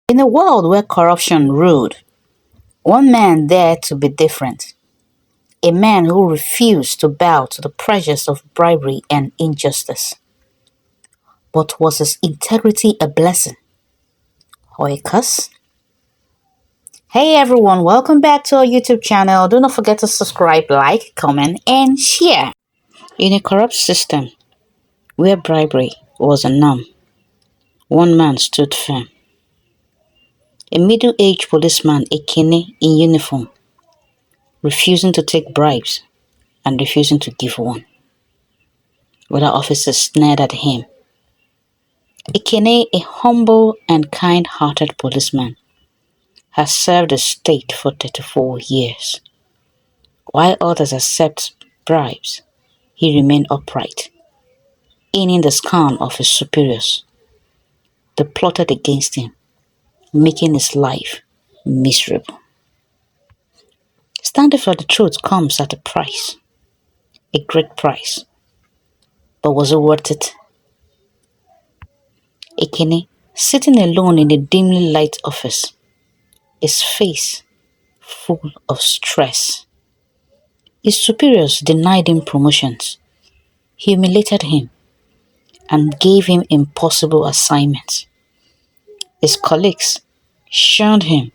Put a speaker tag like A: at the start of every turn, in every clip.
A: In a world where corruption ruled, one man dared to be different. A man who refused to bow to the pressures of bribery and injustice. But was his integrity a blessing or a curse? Hey everyone, welcome back to our YouTube channel. Do not forget to subscribe, like, comment, and share. In a corrupt system where bribery was a norm, one man stood firm. A middle-aged policeman, a Ekene in uniform, refusing to take bribes and refusing to give one. Other officers sneered at him. Ekene, a humble and kind-hearted policeman, has served the state for 34 years. While others accept bribes, he remained upright, earning the scorn of his superiors. They plotted against him, making his life miserable. Standing for the truth comes at a price, a great price. But was it worth it? Ekene, sitting alone in a dimly lit office, his face full of stress. His superiors denied him promotions, humiliated him, and gave him impossible assignments. His colleagues shunned him,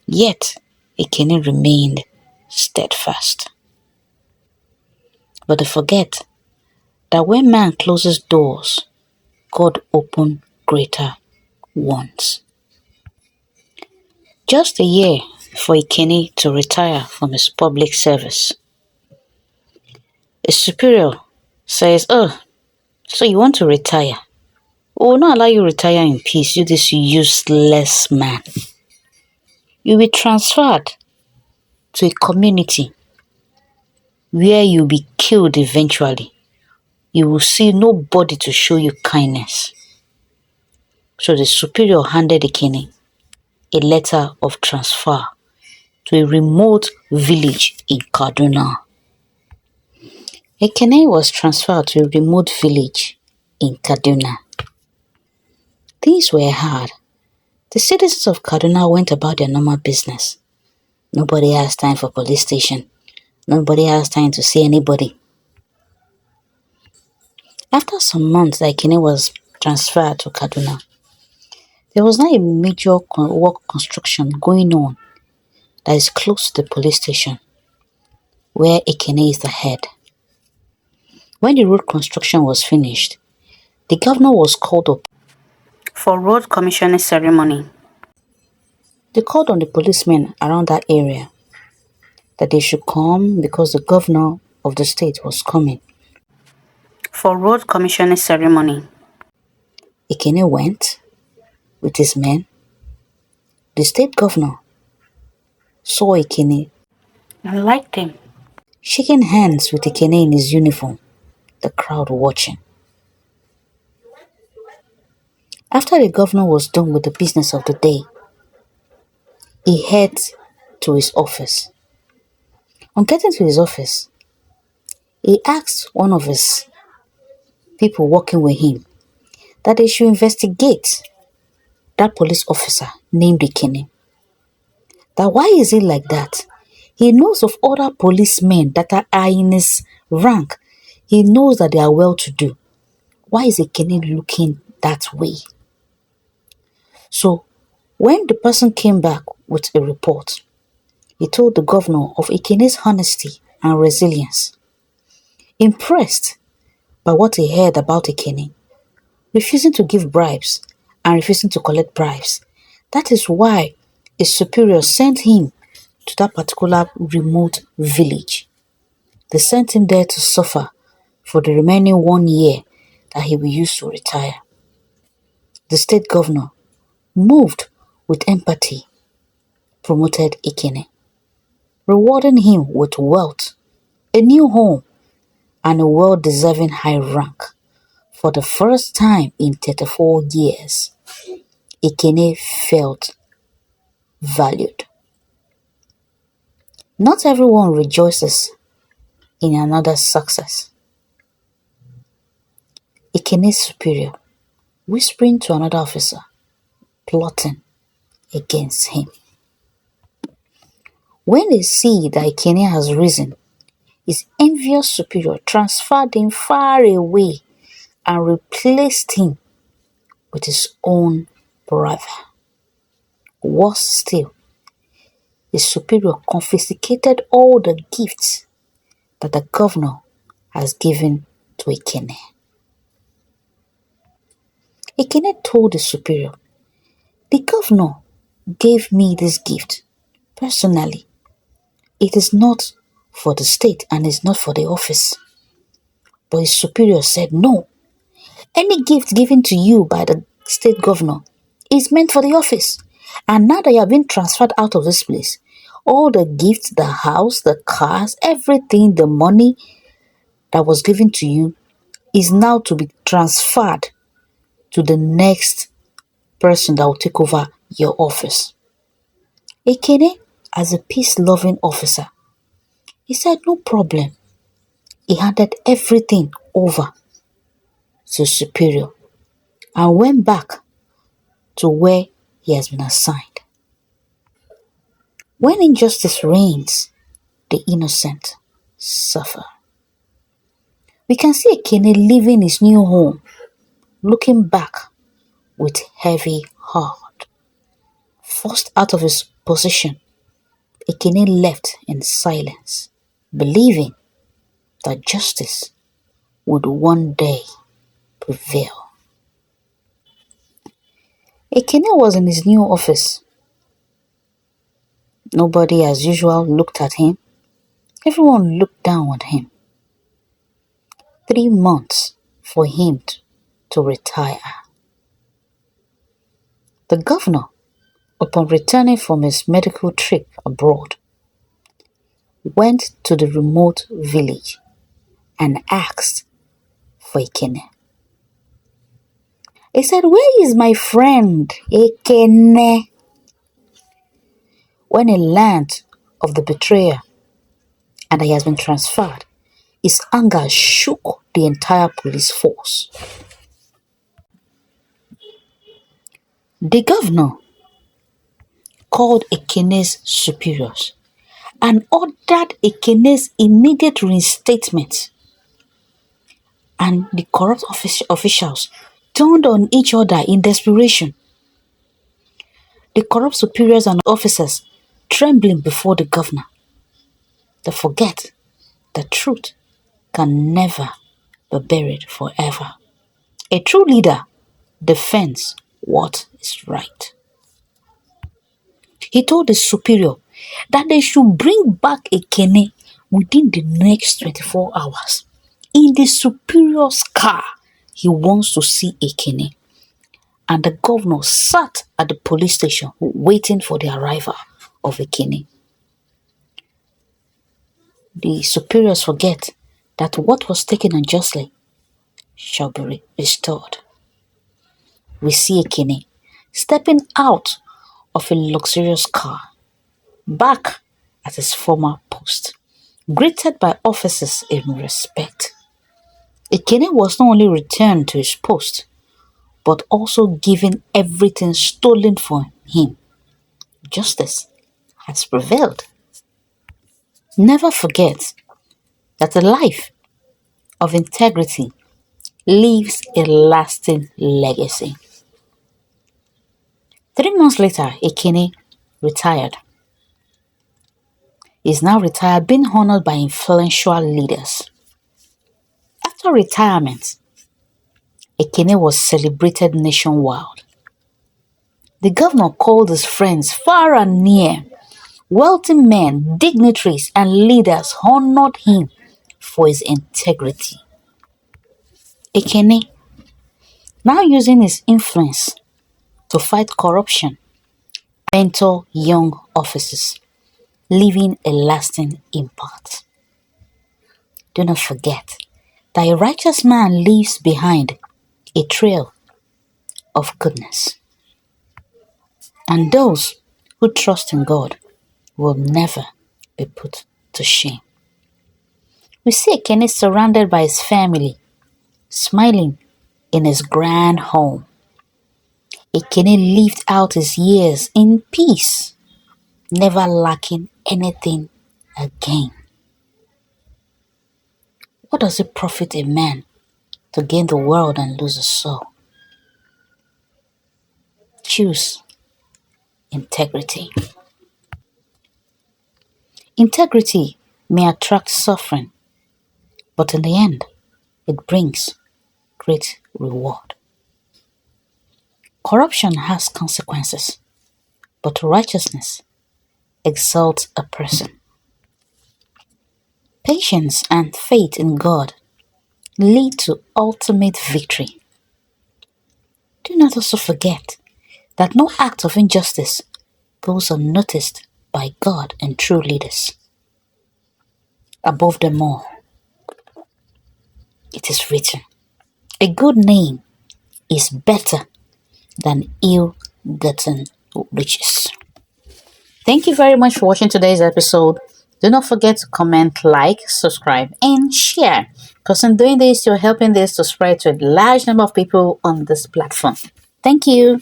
A: yet Ekene remained steadfast. But they forget that when man closes doors, God opens greater ones. Just a year for Ekene to retire from his public service, his superior says, "Oh, so you want to retire? We will not allow you retire in peace, you this useless man. You'll be transferred to a community where you'll be killed eventually. You will see nobody to show you kindness." So the superior handed Ekene a letter of transfer to a remote village in Kaduna. Ekene was transferred to a remote village in Kaduna. Things were hard. The citizens of Kaduna went about their normal business. Nobody has time for police station. Nobody has time to see anybody. After some months that Ekene was transferred to Kaduna, there was now a major work construction going on that is close to the police station, where Ekene is the head. When the road construction was finished, the governor was called up for road commissioning ceremony. They called on the policemen around that area that they should come because the governor of the state was coming for road commissioning ceremony. Ekene went with his men. The state governor saw Ekene and liked him, shaking hands with Ekene in his uniform, the crowd watching. After the governor was done with the business of the day, he heads to his office. On getting to his office, he asked one of his people working with him that they should investigate that police officer named Ekene. That why is it like that? He knows of other policemen that are in his rank. He knows that they are well-to-do. Why is Ekene looking that way? So, when the person came back with a report, he told the governor of Ekene's honesty and resilience. Impressed by what he heard about Ekene, refusing to give bribes and refusing to collect bribes, that is why his superior sent him to that particular remote village. They sent him there to suffer for the remaining 1 year that he will use to retire. The state governor, moved with empathy, promoted Ekene, rewarding him with wealth, a new home, and a well-deserving high rank. For the first time in 34 years, Ekene felt valued. Not everyone rejoices in another's success. Ekene's superior, whispering to another officer, plotting, against him. When they see that Ekene has risen, his envious superior transferred him far away and replaced him with his own brother. Worse still, his superior confiscated all the gifts that the governor has given to Ekene. Ekene told his superior, "The governor gave me this gift personally. It is not for the state and is not for the office." But his superior said, "No, any gift given to you by the state governor is meant for the office. And now that you have been transferred out of this place, all the gifts, the house, the cars, everything, the money that was given to you is now to be transferred to the next person that will take over your office." Ekene, as a peace-loving officer, he said no problem. He handed everything over to his superior and went back to where he has been assigned. When injustice reigns, the innocent suffer. We can see Ekene leaving his new home, looking back with heavy heart. Forced out of his position, Ekene left in silence, believing that justice would one day prevail. Ekene was in his new office. Nobody, as usual, looked at him. Everyone looked down on him. 3 months for him to retire. The governor, upon returning from his medical trip abroad, went to the remote village and asked for Ekene. He said, "Where is my friend Ekene?" When he learned of the betrayer and that he has been transferred, his anger shook the entire police force. The governor called Ekene's superiors and ordered Ekene's immediate reinstatement, and the corrupt officials turned on each other in desperation. The corrupt superiors and officers trembling before the governor. They forget that truth can never be buried forever. A true leader defends what is right. He told his superior that they should bring back Ekene within the next 24 hours. In the superior's car, he wants to see Ekene. And the governor sat at the police station waiting for the arrival of Ekene. The superiors forget that what was taken unjustly shall be restored. We see Ekene stepping out of a luxurious car, back at his former post, greeted by officers in respect. Ekene was not only returned to his post, but also given everything stolen from him. Justice has prevailed. Never forget that a life of integrity leaves a lasting legacy. 3 months later, Ekene retired. He is now retired, being honored by influential leaders. After retirement, Ekene was celebrated nationwide. The governor called his friends far and near. Wealthy men, dignitaries, and leaders honored him for his integrity. Ekene, now using his influence to fight corruption, mentor young officers, leaving a lasting impact. Do not forget that a righteous man leaves behind a trail of goodness. And those who trust in God will never be put to shame. We see Ekene surrounded by his family, smiling in his grand home. A king lived out his years in peace, never lacking anything again. What does it profit a man to gain the world and lose his soul? Choose integrity. Integrity may attract suffering, but in the end, it brings great reward. Corruption has consequences, but righteousness exalts a person. Patience and faith in God lead to ultimate victory. Do not also forget that no act of injustice goes unnoticed by God and true leaders. Above them all, it is written, a good name is better than ill-gotten riches. Thank you very much for watching today's episode. Do not forget to comment, like, subscribe, and share. Because in doing this, you're helping this to spread to a large number of people on this platform. Thank you.